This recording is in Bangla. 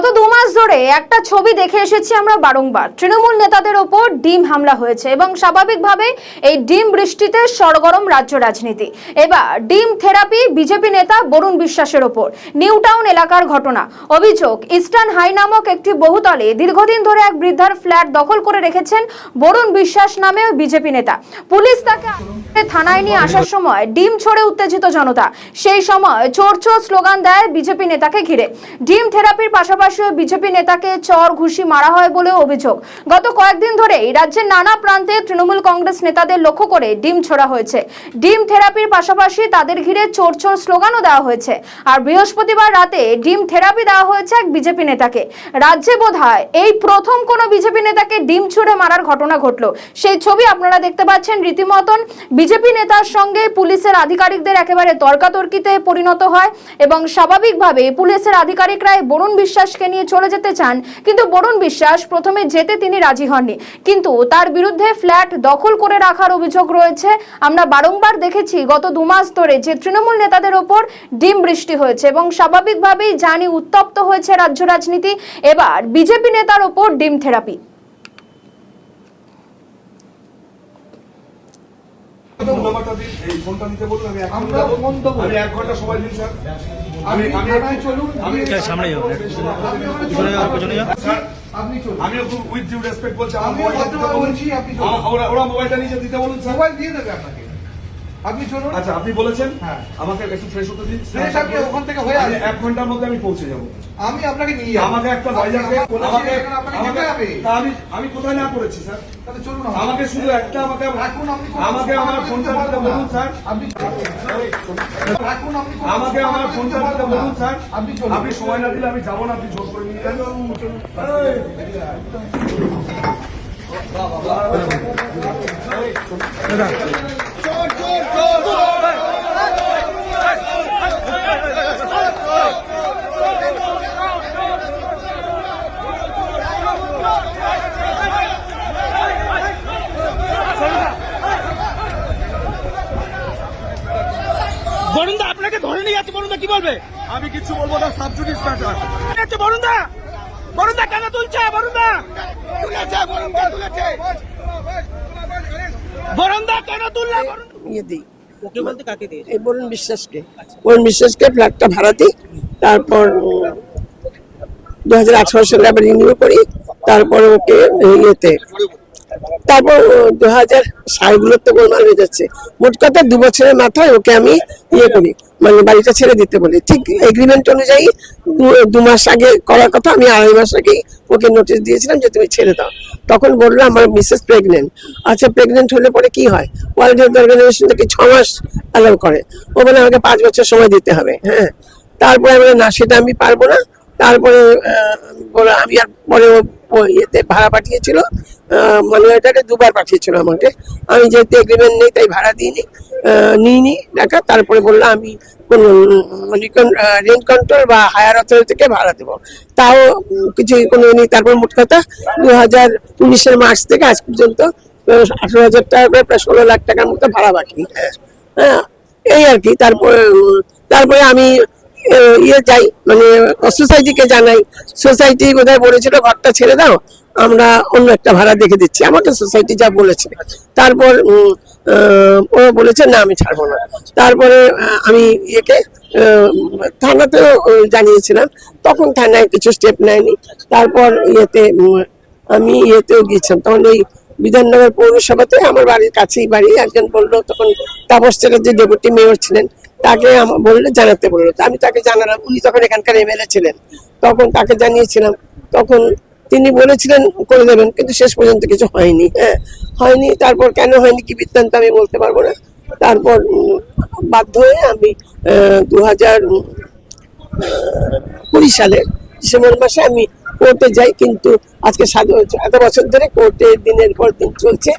গত 2 মাস ধরে একটা ছবি দেখে এসেছি আমরা বারংবার। তৃণমূল নেতাদের ওপর ডিম হামলা হয়েছে এবং স্বাভাবিকভাবে এই ডিম বৃষ্টিতে সরগরম রাজ্য রাজনীতি। এবার ডিম থেরাপি বিজেপি নেতা বরুণ বিশ্বাসের ওপর। নিউ টাউন এলাকার ঘটনা। অভিযোগ, ইস্টার্ন হাই নামক একটি বহুতলে দীর্ঘদিন ধরে এক বৃদ্ধার ফ্ল্যাট দখল করে রেখেছেন বরুণ বিশ্বাস নামে বিজেপি নেতা। পুলিশ তাকে থানায় নিয়ে আসার সময় ডিম ছড়ে উত্তেজিত জনতা। সেই সময় চোর চোর স্লোগান দেয় বিজেপি নেতাকে ঘিরে। ডিম থেরাপির পাশাপাশি বিজেপি নেতাকে চর ঘুষি মারা হয় বলে অভিযোগ। গত কয়েকদিন ধরেই রাজ্যের নানা প্রান্তে তৃণমূল কংগ্রেস নেতাদের লক্ষ্য করে ডিম ছোড়া হয়েছে। ডিম থেরাপির পাশাপাশি তাদের ঘিরে চোর চোর স্লোগানও দেওয়া হয়েছে। আর বৃহস্পতিবার রাতে ডিম থেরাপি দেওয়া হয়েছে এক বিজেপি নেতাকে। রাজ্যে বোধহয় এই প্রথম কোনো বিজেপি নেতাকে ডিম ছুঁড়ে মারার ঘটনা ঘটলো। সেই ছবি আপনারা দেখতে পাচ্ছেন। রীতিমতন বিজেপি নেতার সঙ্গে পুলিশের আধিকারিকদের একেবারে তর্কাতর্কিতে পরিণত হয় এবং স্বাভাবিকভাবে পুলিশের আধিকারিকরা বরুণ বিশ্বাসকে নিয়ে চলে যেতে চান, কিন্তু বরুণ বিশ্বাস প্রথমে যেতে তিনি রাজি হননি। কিন্তু তার বিরুদ্ধে ফ্ল্যাট দখল করে রাখার অভিযোগ রয়েছে। আমরা বারংবার দেখেছি গত 2 মাস ধরে যে তৃণমূল নেতাদের ওপর ডিম বৃষ্টি হয়েছে এবং স্বাভাবিকভাবেই জানি উত্তপ্ত হয়েছে রাজ্য রাজনীতি। এবার বিজেপি নেতার ওপর ডিম থেরাপি। আমি উইথ ডিউ রেসপেক্ট বলছি, ওরা মোবাইলটা নিচে দিতে বলুন স্যার। মোবাইল দিয়ে দেবে আপনাকে, আপনি চলুন। আচ্ছা, আপনি বলেছেন আমাকে একটু ফ্রেশ হতে দিন। আপনি ওখান থেকে হয়ে আসবেন, 1 ঘন্টার মধ্যে আমি পৌঁছে যাবো। আমি আপনাকে নিয়ে যাবো। আমাকে একটা আমি কোথায় না করেছি স্যার? চলুন, আমাকে শুধু একটা আমাকে আমার ফোনটা দিতে বলুন স্যার। আমাকে আমার ফোনটা দিতে বলুন স্যার। আপনি সময় না দিলে আমি যাবো না, আপনি জোর করে নিয়ে যান। বরুণদা আপনাকে ধরে নিয়ে যাচ্ছে, বরুণদা কি বলবে? আমি কিছু বলবো না, সাবজুডিস ম্যাটার। বরুণদা বরুণদা কেন তুলছে? বরুণদা বরুণদা কেন তুললা? ওকে বলতে কাকে দিয়ে? এই বরুণ বিশ্বাসকে। বরুণ বিশ্বাসকে ফ্ল্যাটটা ভাড়া দিই। তারপর 2018 সালে আবার রিনিউ করি। তারপর ওকে তারপর 2000 তো গোলমাল হয়ে যাচ্ছে। মোট কথা 2 বছরের মাথায় ওকে আমি করি, মানে বাড়িটা ছেড়ে দিতে বলি। ঠিক এগ্রিমেন্ট অনুযায়ী 2 মাস আগে করার কথা, আমি 2.5 মাস আগে ওকে নোটিশ দিয়েছিলাম যে তুমি ছেড়ে দাও। তখন বললো আমার মিসেস প্রেগনেন্ট। আচ্ছা, প্রেগনেন্ট হলে পরে কি হয়? ওয়ার্ল্ড হেলথ অর্গানাইজেশন থেকে 6 মাস অ্যালাউ করে। ও বলে আমাকে 5 বছর সময় দিতে হবে। তারপরে আমি না, সেটা আমি পারবো না। তারপরে আমি আর পরে ভাড়া পাঠিয়েছিল, মানে ওটাকে 2 বার পাঠিয়েছিল আমাকে। আমি যেহেতু এগ্রিমেন্ট নেই তাই ভাড়া নিইনি টাকা। তারপরে বললো আমি কোন রেন্ট কন্ট্রোল বা হায়ার অথরিটি থেকে ভাড়া দেবো, তাও কিছু কোনো নেই। তারপর মোট কথা 2019 মার্চ থেকে আজ পর্যন্ত 18,000 টাকা করে, প্রায় 16 লাখ টাকার মতো ভাড়া বাকি। এই আর কি। তারপরে আমি যাই, মানে সোসাইটিকে জানাই। সোসাইটি বোধহয় বলেছিল ঘরটা ছেড়ে দাও, আমরা অন্য একটা ভাড়া দেখে দিচ্ছি, আমাকে সোসাইটি যা বলেছে। তারপর ও বলেছে না আমি ছাড়বো না। তারপরে আমি থানাতেও জানিয়েছিলাম, তখন থানায় কিছু স্টেপ নেয়নি। তারপর আমি গিয়েছিলাম, তখন এই বিধাননগর পৌরসভাতে আমার বাড়ির কাছেই বাড়ি। একজন বললো, তখন তাপস চ্যাটার্জি ডেপুটি মেয়র ছিলেন, তাকে বললে জানাতে বললো। আমি তাকে জানালাম, উনি তখন এখানকার এমএলএ ছিলেন, তখন তাকে জানিয়েছিলাম। তখন তিনি বলেছিলেন করে দেবেন, কিন্তু শেষ পর্যন্ত কিছু হয়নি। হয়নি। তারপর কেন হয়নি কি বৃত্তান্ত আমি বলতে পারবো না। তারপর বাধ্য হয়ে আমি 2020 সালের ডিসেম্বর মাসে আমি কোর্টে যাই। কিন্তু আজকে 7 বছর ধরে কোর্টে দিনের পর দিন চলছে।